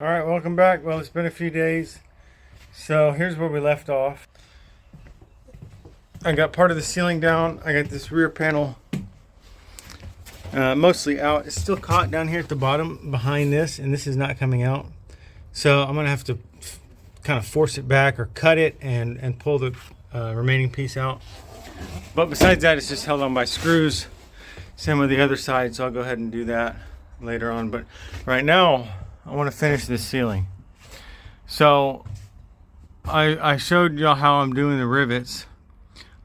All right, welcome back. Well, it's been a few days. So here's where we left off. I got part of the ceiling down. I got this rear panel mostly out. It's still caught down here at the bottom behind this, and this is not coming out. So I'm gonna have to kind of force it back or cut it and pull the remaining piece out. But besides that, it's just held on by screws. Same with the other side, so I'll go ahead and do that later on. But right now, I want to finish this ceiling. So I showed y'all how I'm doing the rivets.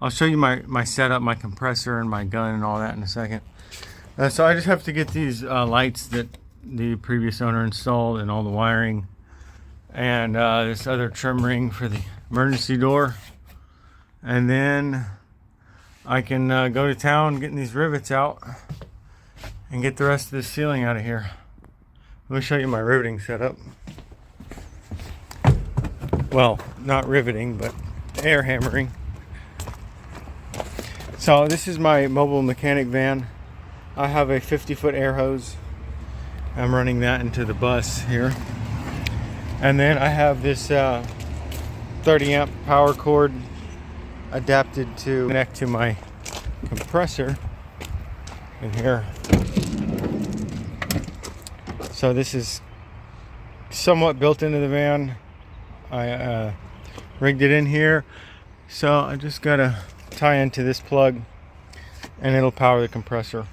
I'll show you my setup, my compressor and my gun and all that in a second. So I just have to get these lights that the previous owner installed and all the wiring, and this other trim ring for the emergency door, and then I can go to town getting these rivets out and get the rest of this ceiling out of here. Let me show you my riveting setup. Well, not riveting, but air hammering. So this is my mobile mechanic van. I have a 50-foot air hose. I'm running that into the bus here. And then I have this 30 amp power cord adapted to connect to my compressor in here. So this is somewhat built into the van. I rigged it in here, so I just gotta tie into this plug and it'll power the compressor.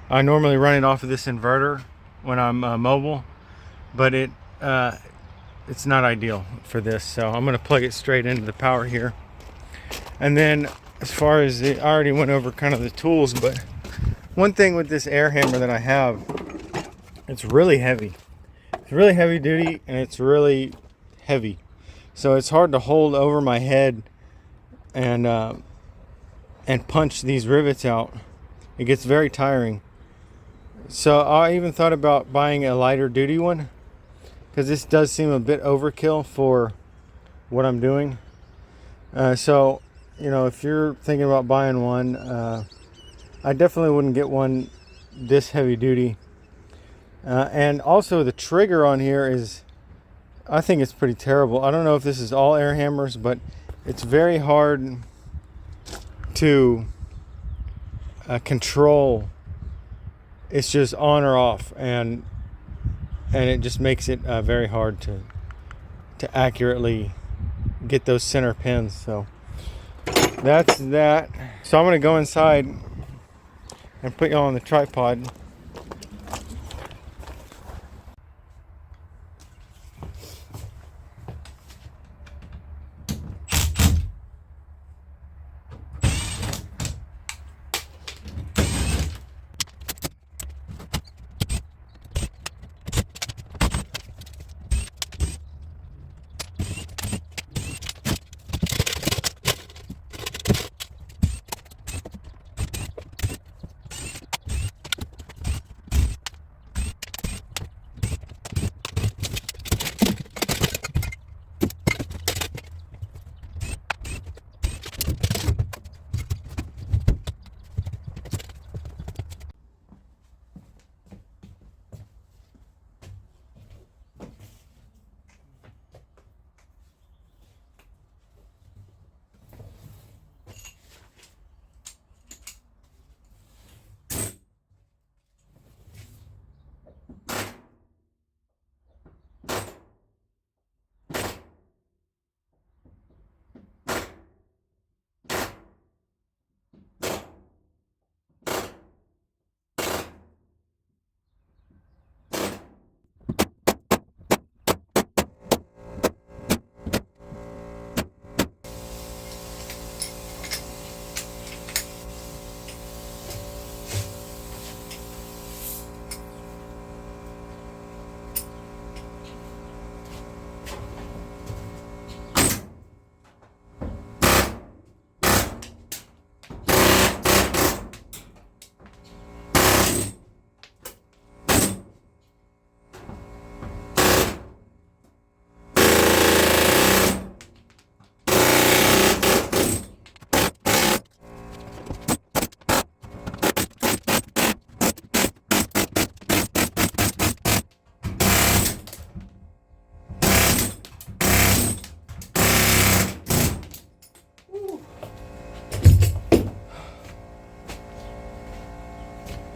I normally run it off of this inverter when I'm mobile, but it's not ideal for this, so I'm gonna plug it straight into the power here. And then as far as I already went over kind of the tools, but one thing with this air hammer that I have, it's really heavy. It's really heavy duty, and it's really heavy. So it's hard to hold over my head and punch these rivets out. It gets very tiring. So I even thought about buying a lighter duty one, because this does seem a bit overkill for what I'm doing. So, you know, if you're thinking about buying one, I definitely wouldn't get one this heavy duty. And also the trigger on here is, I think it's pretty terrible. I don't know if this is all air hammers, but it's very hard to control. It's just on or off, and it just makes it very hard to accurately get those center pins. So that's that. So I'm gonna go inside and put y'all on the tripod.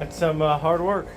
That's some hard work.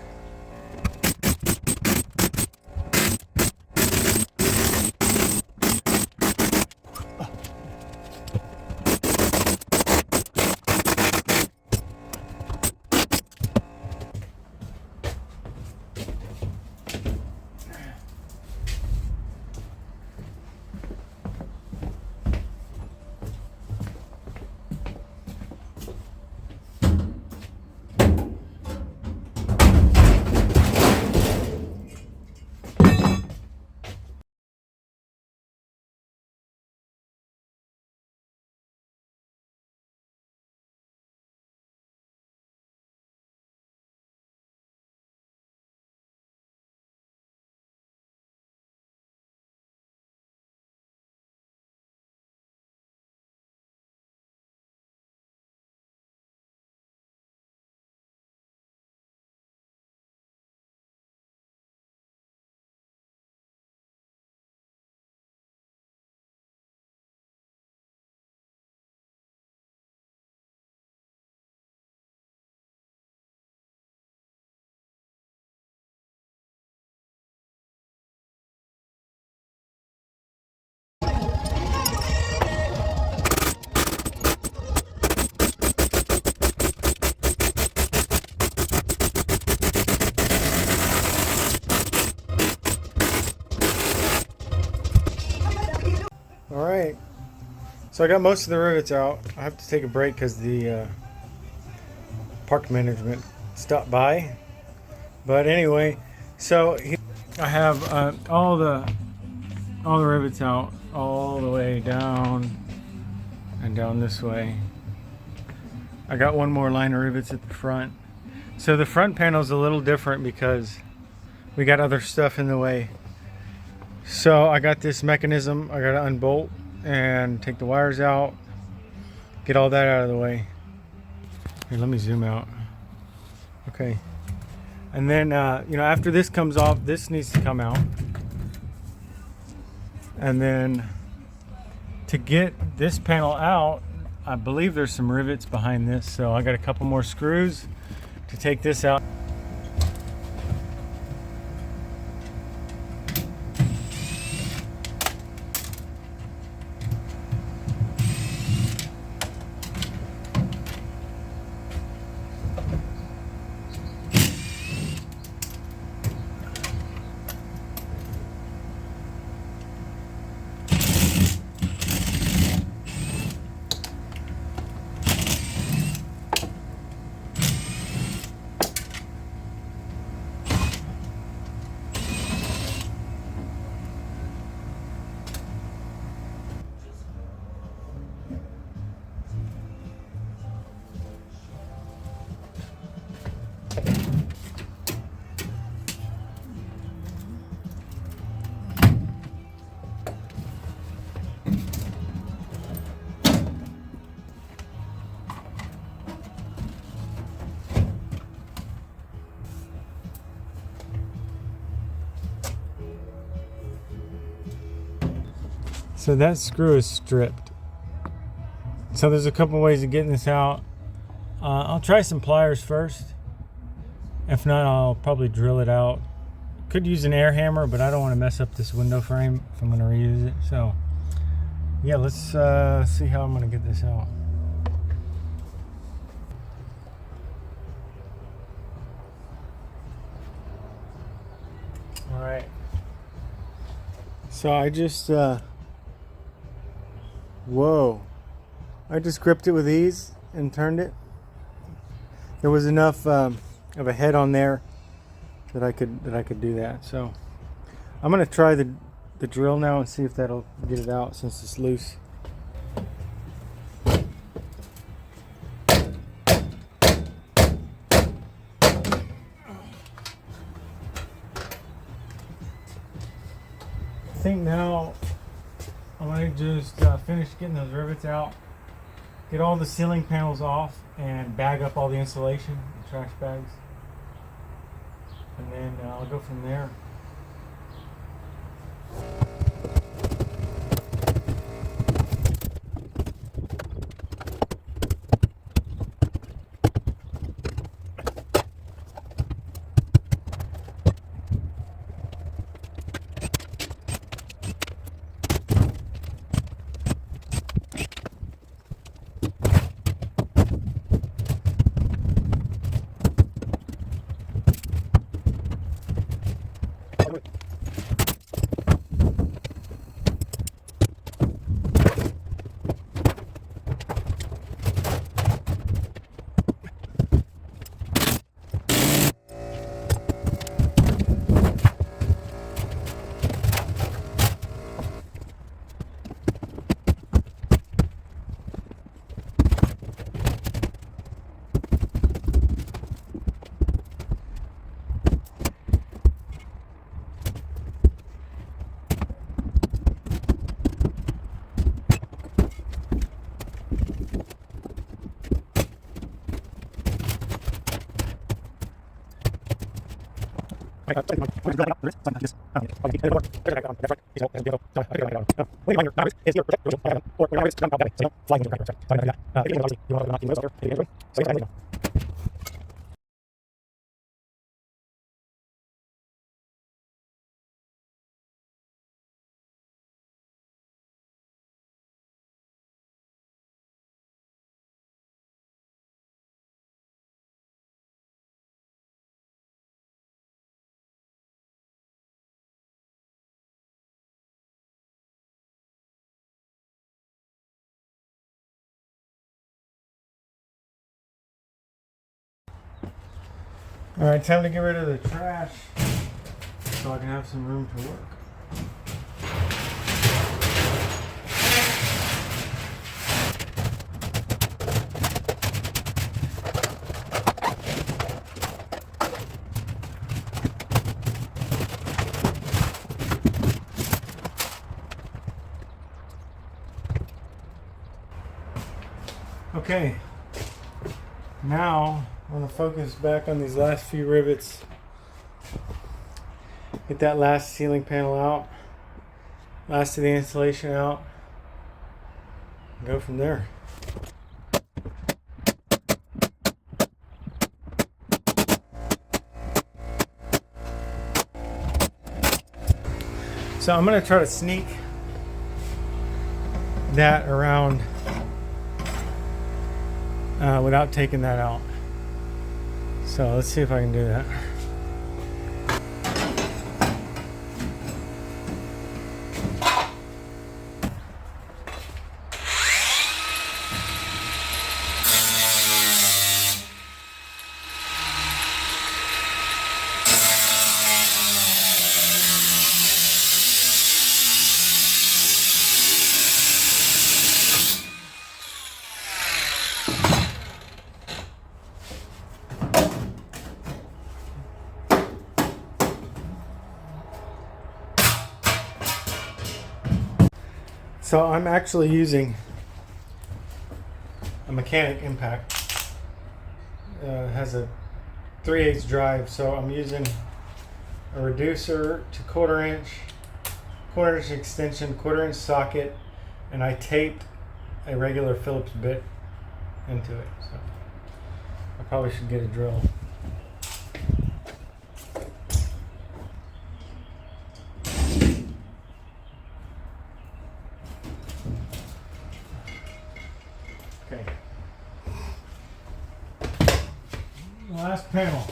Alright, so I got most of the rivets out. I have to take a break because the park management stopped by. But anyway, so I have all the rivets out all the way down and down this way. I got one more line of rivets at the front. So the front panel is a little different because we got other stuff in the way. So I got this mechanism I gotta unbolt and take the wires out, get all that out of the way. Here, let me zoom out. Okay, and then you know, after this comes off, this needs to come out, and then to get this panel out, I believe there's some rivets behind this, so I got a couple more screws to take this out. So that screw is stripped. So there's a couple ways of getting this out. I'll try some pliers first. If not, I'll probably drill it out. Could use an air hammer, but I don't want to mess up this window frame if I'm going to reuse it. So yeah, let's see how I'm going to get this out. All right. So I just whoa, I just gripped it with ease and turned it. There was enough of a head on there that I could do that. So I'm gonna try the drill now and see if that'll get it out since it's loose. I think now I'm going to just finish getting those rivets out, get all the ceiling panels off, and bag up all the insulation, the trash bags, and then I'll go from there. All right, time to get rid of the trash so I can have some room to work. Okay, now I'm going to focus back on these last few rivets. Get that last ceiling panel out, last of the insulation out, and go from there. So I'm going to try to sneak that around without taking that out. So let's see if I can do that. So I'm actually using a mechanic impact. It has a 3/8 drive, so I'm using a reducer to quarter inch extension, quarter inch socket, and I taped a regular Phillips bit into it. So I probably should get a drill. Okay. Last panel.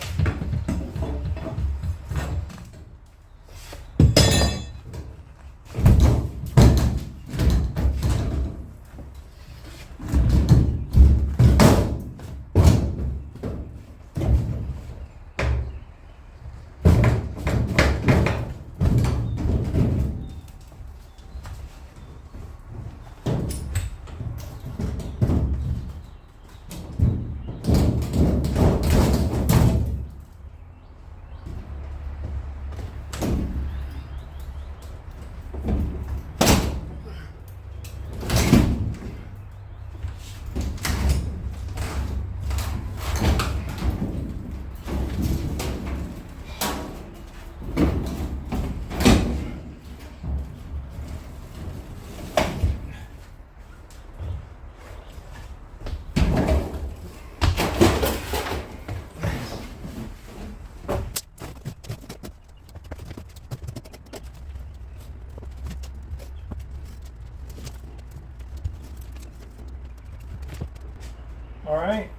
All right,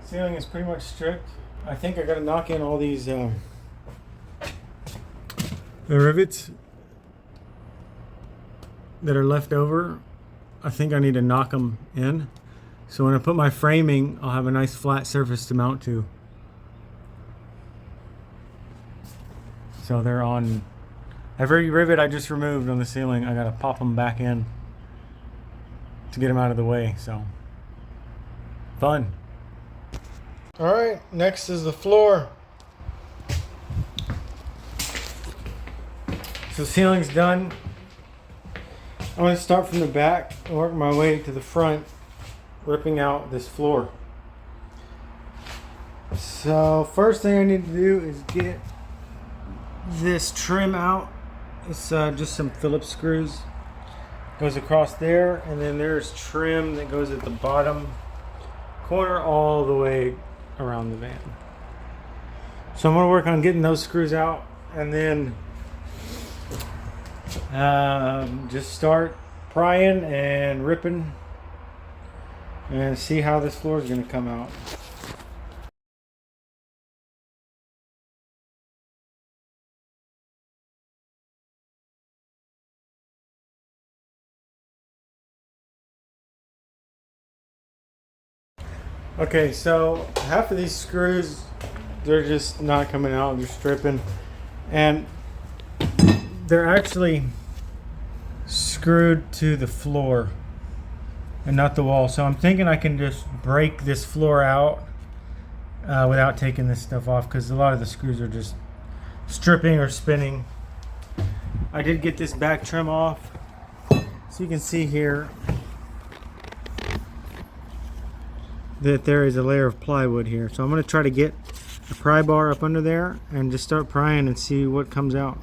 ceiling is pretty much stripped. I think I gotta knock in all these the rivets that are left over. I think I need to knock them in. So when I put my framing, I'll have a nice flat surface to mount to. So they're on every rivet I just removed on the ceiling. I gotta pop them back in to get them out of the way. So fun. All right, next is the floor. So ceiling's done. I'm going to start from the back and work my way to the front, ripping out this floor. So So first thing I need to do is get this trim out. It's just some Phillips screws. Goes across there, and then there's trim that goes at the bottom corner all the way around the van. So I'm going to work on getting those screws out, and then just start prying and ripping and see how this floor is going to come out. Okay, so half of these screws, they're just not coming out, they're stripping, and they're actually screwed to the floor and not the wall. So I'm thinking I can just break this floor out without taking this stuff off, because a lot of the screws are just stripping or spinning. I did get this back trim off, so you can see here that there is a layer of plywood here. So I'm going to try to get a pry bar up under there and just start prying and see what comes out.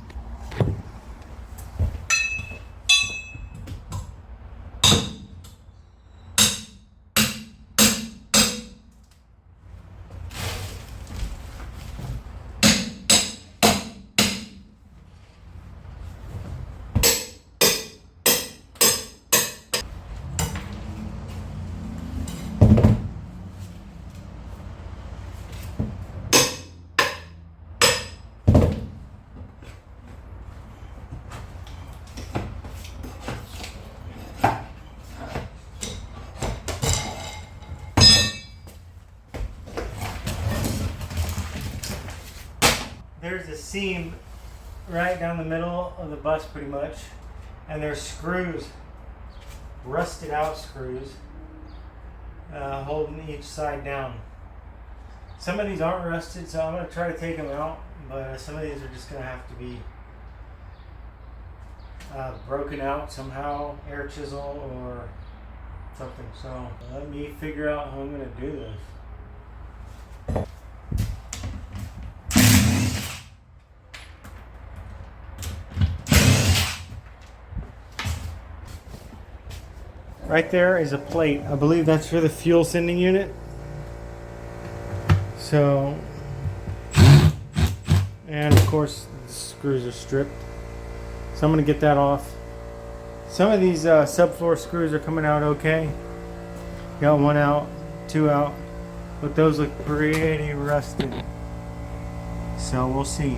There's a seam right down the middle of the bus pretty much, and there's screws, rusted out screws, holding each side down. Some of these aren't rusted, so I'm going to try to take them out, but some of these are just going to have to be broken out somehow, air chisel or something. So let me figure out how I'm going to do this. Right there is a plate. I believe that's for the fuel sending unit. So, and of course the screws are stripped. So I'm going to get that off. Some of these subfloor screws are coming out okay. Got one out, two out, but those look pretty rusted. So we'll see.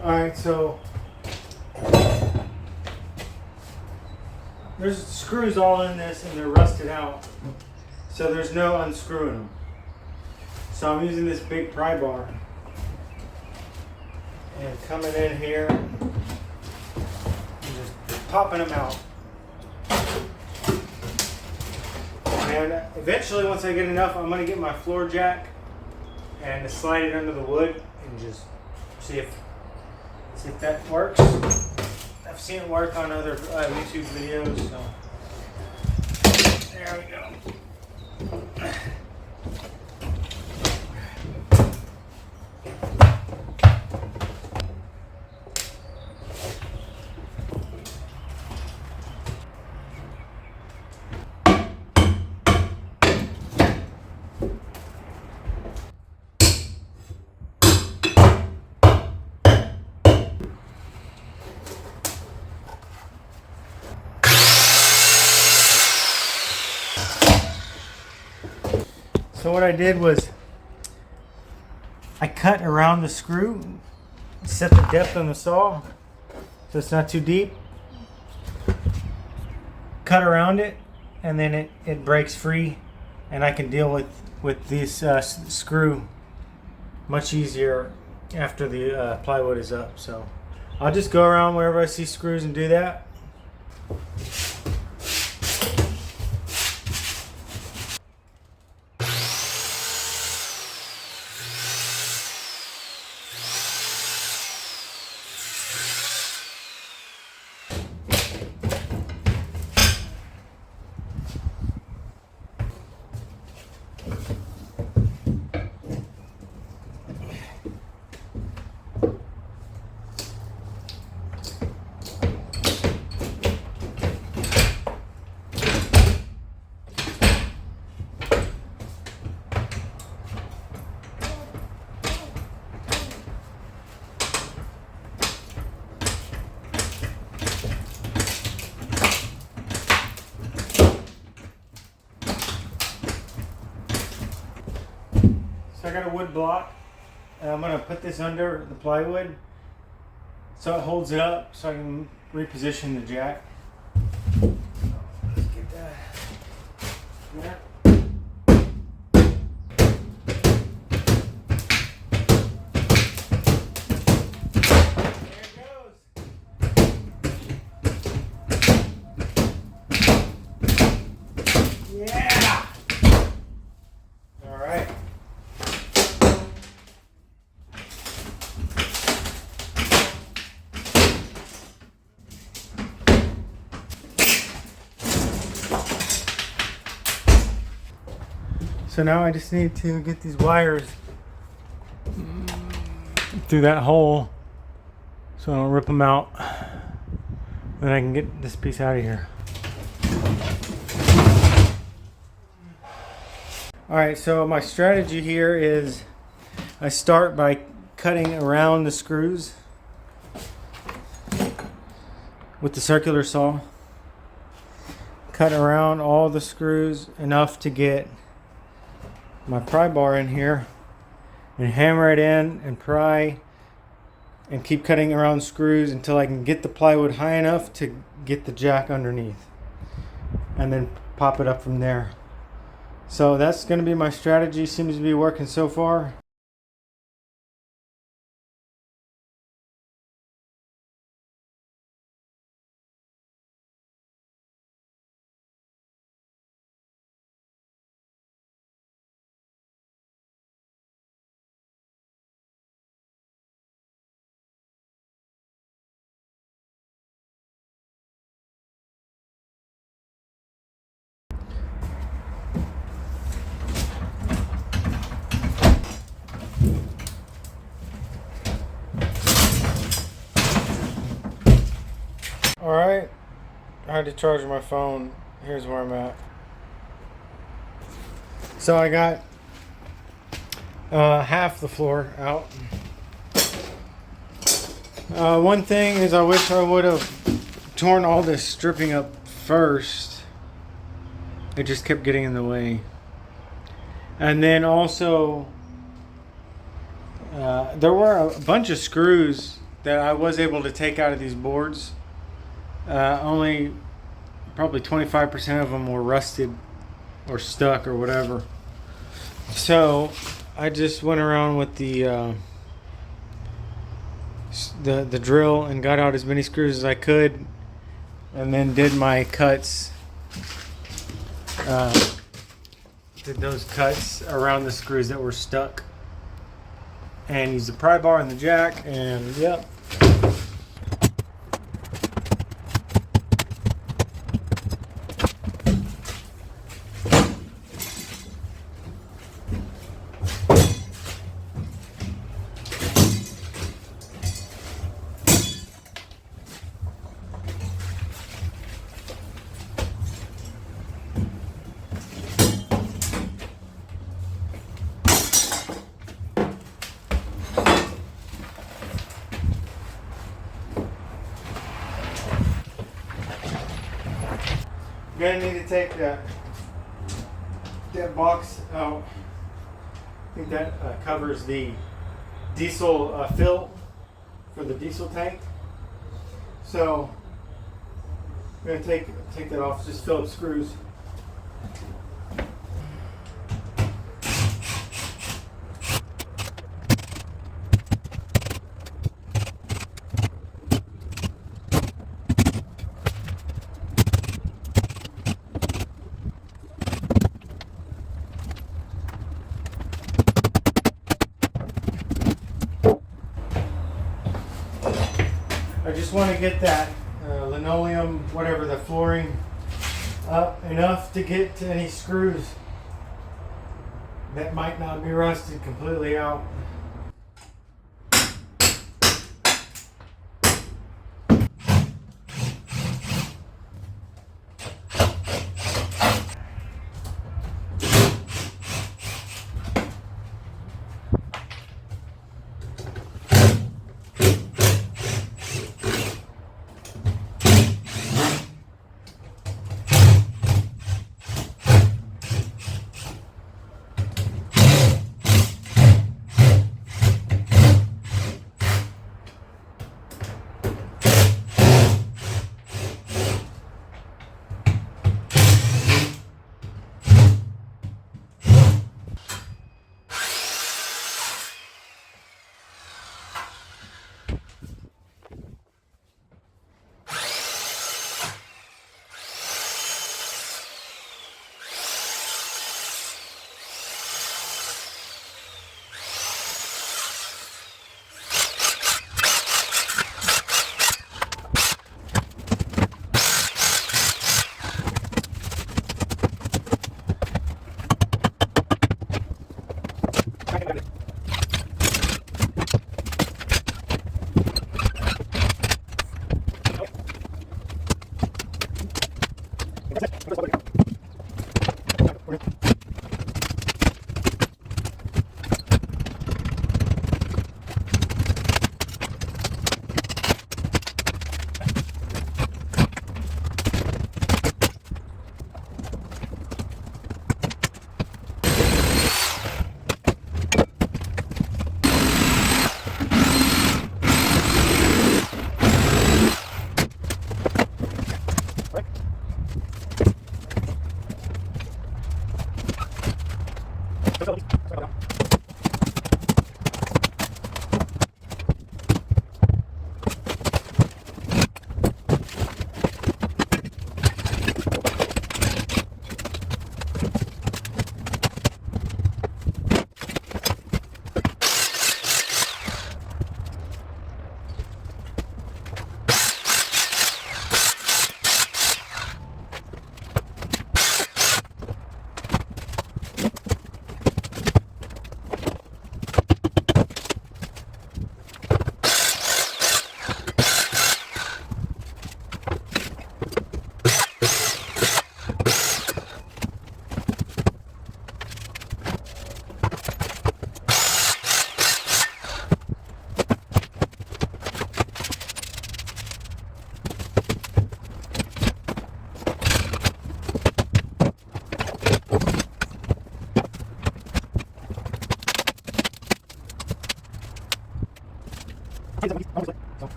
Alright, so there's screws all in this and they're rusted out, so there's no unscrewing them. So I'm using this big pry bar and coming in here and just popping them out. And eventually, once I get enough, I'm going to get my floor jack and slide it under the wood and just see if that works. I've seen it work on other YouTube videos, so there we go. So what I did was I cut around the screw, set the depth on the saw so it's not too deep, cut around it, and then it breaks free, and I can deal with this screw much easier after the plywood is up. So I'll just go around wherever I see screws and do that. So I got a wood block, and I'm going to put this under the plywood so it holds it up so I can reposition the jack. Let's get that. Yeah. So now I just need to get these wires through that hole so I don't rip them out. Then I can get this piece out of here. Alright, so my strategy here is I start by cutting around the screws with the circular saw. Cut around all the screws enough to get my pry bar in here and hammer it in and pry and keep cutting around screws until I can get the plywood high enough to get the jack underneath and then pop it up from there. So that's going to be my strategy. Seems to be working so far. Alright, I had to charge my phone. Here's where I'm at. So I got half the floor out. One thing is I wish I would have torn all this stripping up first. It just kept getting in the way. And then also there were a bunch of screws that I was able to take out of these boards. Only probably 25% of them were rusted or stuck or whatever. So I just went around with the drill and got out as many screws as I could, and then did my cuts corrected those cuts around the screws that were stuck. And use the pry bar and the jack, and yep. You're gonna need to take that box out. I think that covers the diesel fill for the diesel tank. So I'm gonna take that off. Just Phillips screws. I just want to get that linoleum, whatever, the flooring up enough to get to any screws that might not be rusted completely out.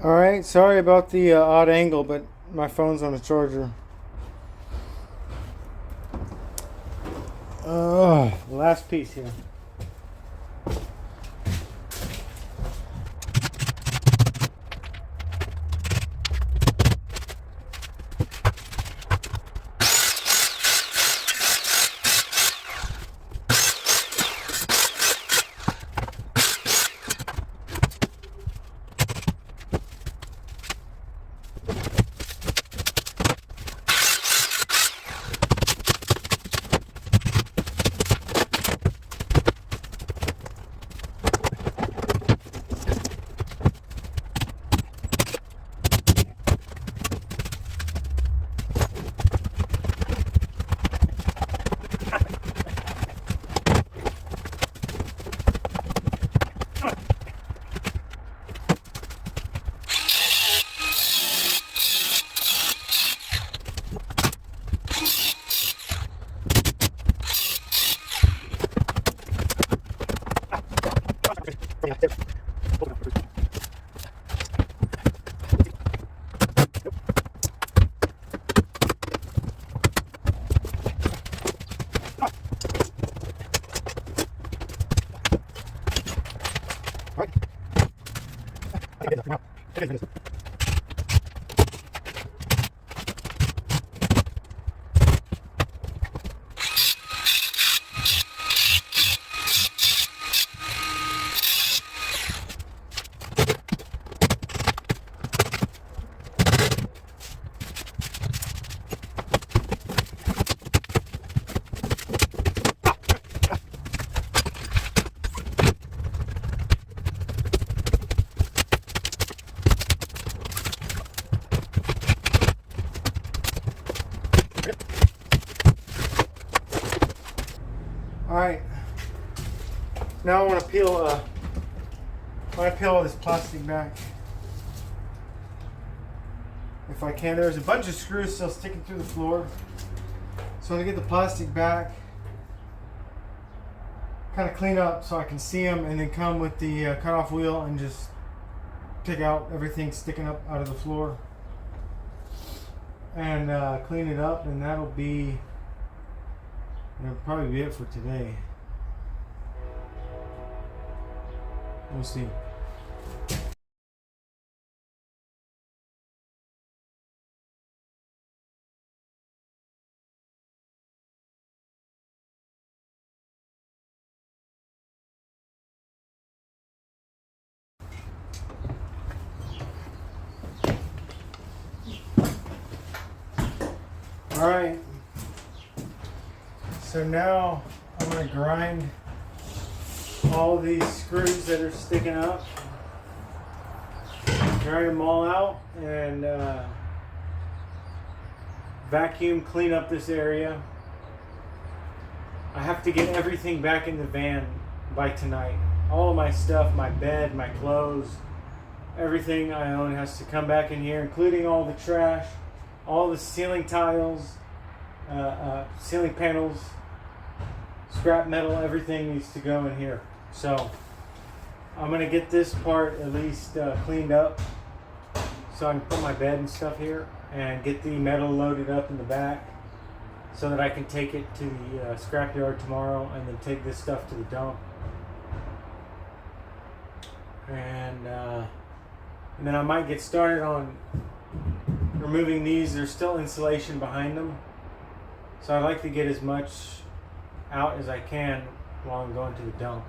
Alright, sorry about the odd angle, but my phone's on a charger. Last piece here. Alright, now I want to peel this plastic back if I can. There's a bunch of screws still sticking through the floor, so I'm going to get the plastic back, kind of clean up so I can see them, and then come with the cutoff wheel and just pick out everything sticking up out of the floor and clean it up, and that'll probably be it for today. We'll see. All right. So now I'm going to grind all these screws that are sticking up, grind them all out, and vacuum clean up this area. I have to get everything back in the van by tonight. All of my stuff, my bed, my clothes, everything I own has to come back in here, including all the trash, all the ceiling tiles, ceiling panels. scrap metal, everything needs to go in here. So I'm going to get this part at least cleaned up so I can put my bed and stuff here and get the metal loaded up in the back so that I can take it to the scrapyard tomorrow and then take this stuff to the dump. And then I might get started on removing these. There's still insulation behind them, so I'd like to get as much out as I can while I'm going to the dump.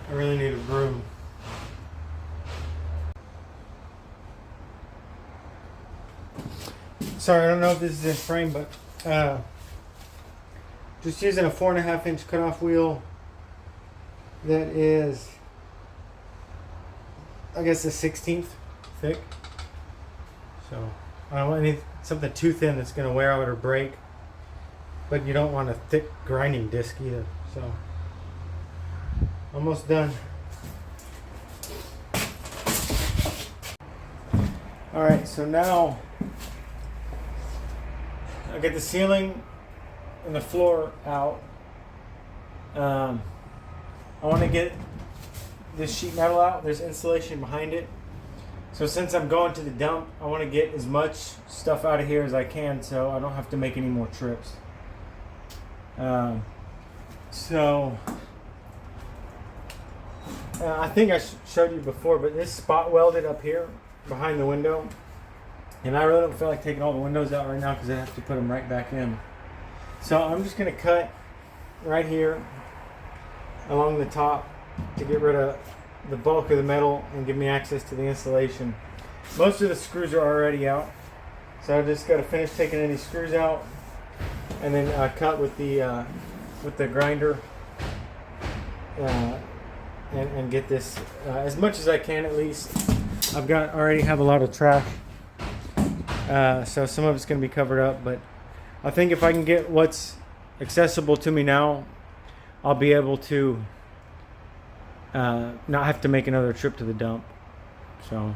I really need a broom. Sorry, I don't know if this is in frame, but just using a 4.5 inch cutoff wheel that is, I guess, a 1/16 thick. So I don't want something too thin that's going to wear out or break, but you don't want a thick grinding disc either. So almost done. Alright, so now I get the ceiling and the floor out. I want to get this sheet metal out. There's insulation behind it. So since I'm going to the dump, I want to get as much stuff out of here as I can so I don't have to make any more trips. I think I showed you before, but this spot welded up here behind the window, and I really don't feel like taking all the windows out right now because I have to put them right back in. So I'm just going to cut right here along the top to get rid of the bulk of the metal and give me access to the insulation. Most of the screws are already out, so I just got to finish taking any screws out and then cut with the grinder. And get this as much as I can, at least. Already have a lot of trash, so some of it's going to be covered up, but I think if I can get what's accessible to me now, I'll be able to not have to make another trip to the dump. So